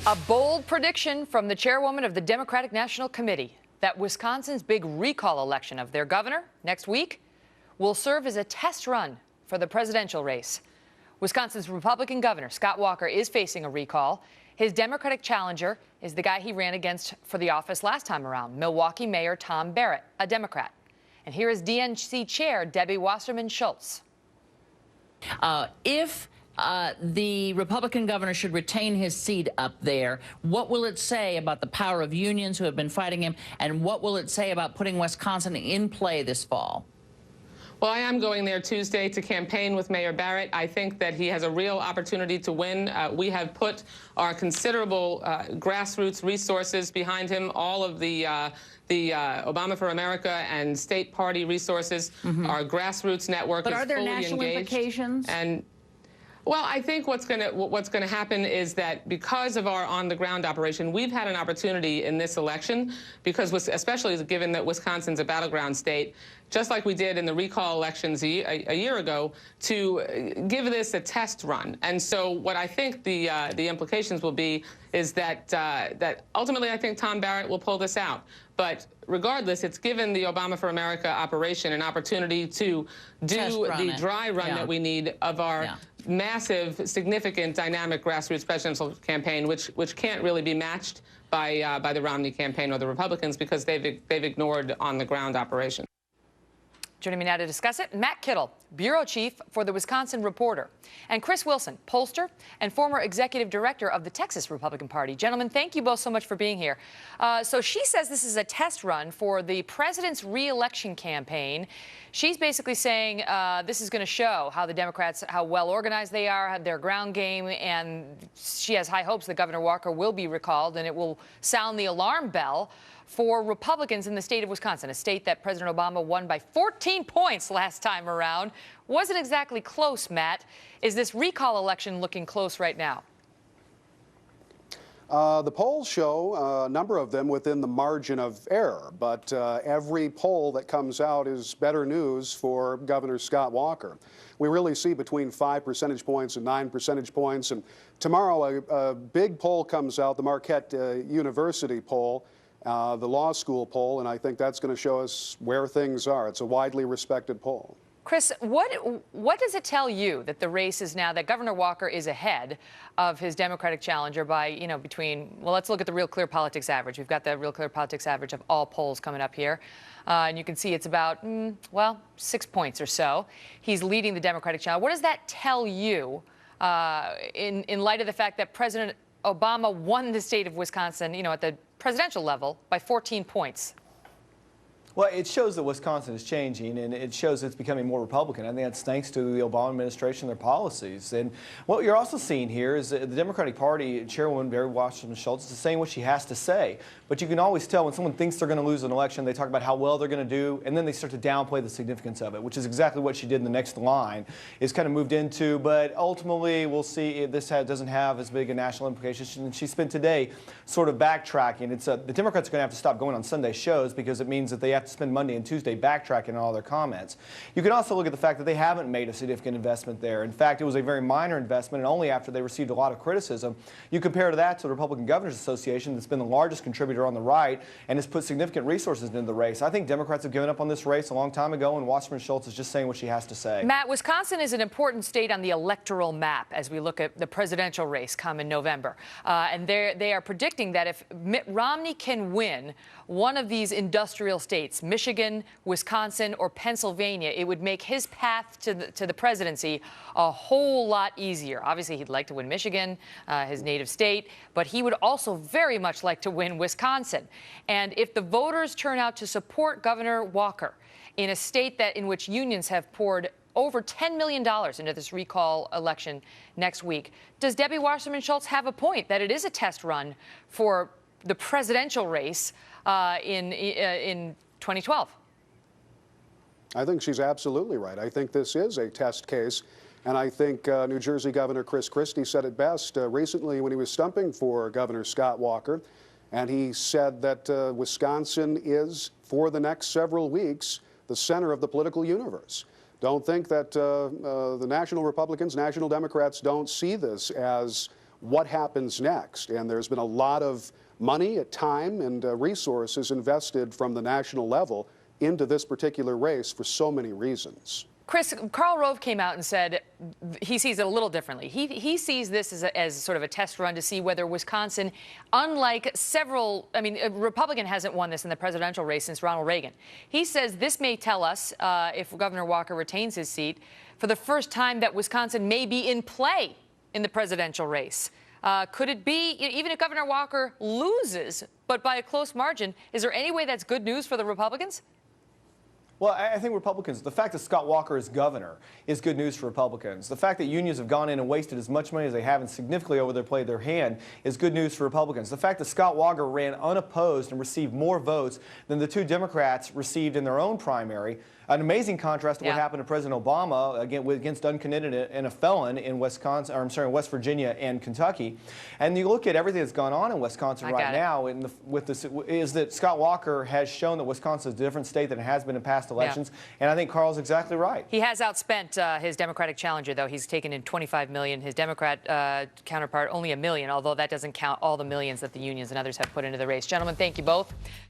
A bold prediction from the chairwoman of the Democratic National Committee that Wisconsin's big recall election of their governor next week will serve as a test run for the presidential race. Wisconsin's Republican governor, Scott Walker, is facing a recall. His Democratic challenger is the guy he ran against for the office last time around, Milwaukee Mayor Tom Barrett, a Democrat. And here is DNC Chair Debbie Wasserman Schultz. If the Republican governor should retain his seat up there, what will it say about the power of unions who have been fighting him, and what will it say about putting Wisconsin in play this fall? Well, I am going there Tuesday to campaign with Mayor Barrett. I think that he has a real opportunity to win. We have put our considerable grassroots resources behind him, all of the Obama for America and state party resources. Our grassroots network is fully engaged. But are there national implications? Well, I think what's going to happen is that because of our on-the-ground operation, we've had an opportunity in this election, because especially given that Wisconsin's a battleground state, just like we did in the recall elections a year ago, to give this a test run. And so what I think the implications will be is that ultimately I think Tom Barrett will pull this out. But regardless, it's given the Obama for America operation an opportunity to do the dry run that we need of our massive, significant, dynamic grassroots presidential campaign, which can't really be matched by the Romney campaign or the Republicans, because they've ignored on-the-ground operation. Joining me now to discuss it, Matt Kittle, bureau chief for the Wisconsin Reporter, and Chris Wilson, pollster and former executive director of the Texas Republican Party. Gentlemen, thank you both so much for being here. So she says this is a test run for the president's re-election campaign. She's basically saying this is going to show how the Democrats, how well organized they are, their ground game, and she has high hopes that Governor Walker will be recalled, and it will sound the alarm bell for Republicans in the state of Wisconsin, a state that President Obama won by 14 points last time around. Wasn't exactly close, Matt. Is this recall election looking close right now? The polls show a number of them within the margin of error, but every poll that comes out is better news for Governor Scott Walker. We really see between 5 percentage points and 9 percentage points, and tomorrow a big poll comes out, the Marquette University poll, the law school poll, and I think that's going to show us where things are. It's a widely respected poll. Chris, what does it tell you that the race is now, that Governor Walker is ahead of his Democratic challenger by, well, let's look at the Real Clear Politics average. We've got the Real Clear Politics average of all polls coming up here. And you can see it's about, well, 6 points or so. He's leading the Democratic challenger. What does that tell you in light of the fact that President Obama won the state of Wisconsin, at the presidential level by 14 points? Well, it shows that Wisconsin is changing, and it shows it's becoming more Republican. I think that's thanks to the Obama administration and their policies. And what you're also seeing here is the Democratic Party chairwoman, Debbie Wasserman Schultz, is saying what she has to say. But you can always tell when someone thinks they're going to lose an election, they talk about how well they're going to do, and then they start to downplay the significance of it, which is exactly what she did in the next line, is kind of moved into. But ultimately, we'll see this doesn't have as big a national implication. She spent today sort of backtracking. The Democrats are going to have to stop going on Sunday shows, because it means that they have to spend Monday and Tuesday backtracking on all their comments. You can also look at the fact that they haven't made a significant investment there. In fact, it was a very minor investment, and only after they received a lot of criticism. You compare that to the Republican Governors Association, that's been the largest contributor on the right and has put significant resources into the race. I think Democrats have given up on this race a long time ago, and Wasserman Schultz is just saying what she has to say. Matt, Wisconsin is an important state on the electoral map as we look at the presidential race come in November. And they are predicting that if Mitt Romney can win one of these industrial states, Michigan, Wisconsin, or Pennsylvania, it would make his path to the presidency a whole lot easier. Obviously, he'd like to win Michigan, his native state, but he would also very much like to win Wisconsin. And if the voters turn out to support Governor Walker in a state in which unions have poured over $10 million into this recall election next week, does Debbie Wasserman Schultz have a point that it is a test run for the presidential race in 2012? I think she's absolutely right. I think this is a test case, and I think New Jersey Governor Chris Christie said it best recently when he was stumping for Governor Scott Walker, and he said that Wisconsin is, for the next several weeks, the center of the political universe. Don't think that the national Republicans, national Democrats don't see this as what happens next. And there's been a lot of money, time, and resources invested from the national level into this particular race for so many reasons. Chris, Karl Rove came out and said he sees it a little differently. He sees this as sort of a test run to see whether Wisconsin, unlike several, I mean, a Republican hasn't won this in the presidential race since Ronald Reagan. He says this may tell us, if Governor Walker retains his seat, for the first time that Wisconsin may be in play in the presidential race. Could it be, even if Governor Walker loses, but by a close margin, is there any way that's good news for the Republicans? Well, I think Republicans, the fact that Scott Walker is governor is good news for Republicans. The fact that unions have gone in and wasted as much money as they have and significantly overplayed their hand is good news for Republicans. The fact that Scott Walker ran unopposed and received more votes than the two Democrats received in their own primary, an amazing contrast to what happened to President Obama against unconnected and a felon in Wisconsin, or I'm sorry, in West Virginia and Kentucky. And you look at everything that's gone on in Wisconsin right now, with this, is that Scott Walker has shown that Wisconsin is a different state than it has been in past elections. And I think Carl's exactly right. He has outspent his Democratic challenger, though. He's taken in $25 million. His Democrat counterpart only $1 million, although that doesn't count all the millions that the unions and others have put into the race. Gentlemen, thank you both.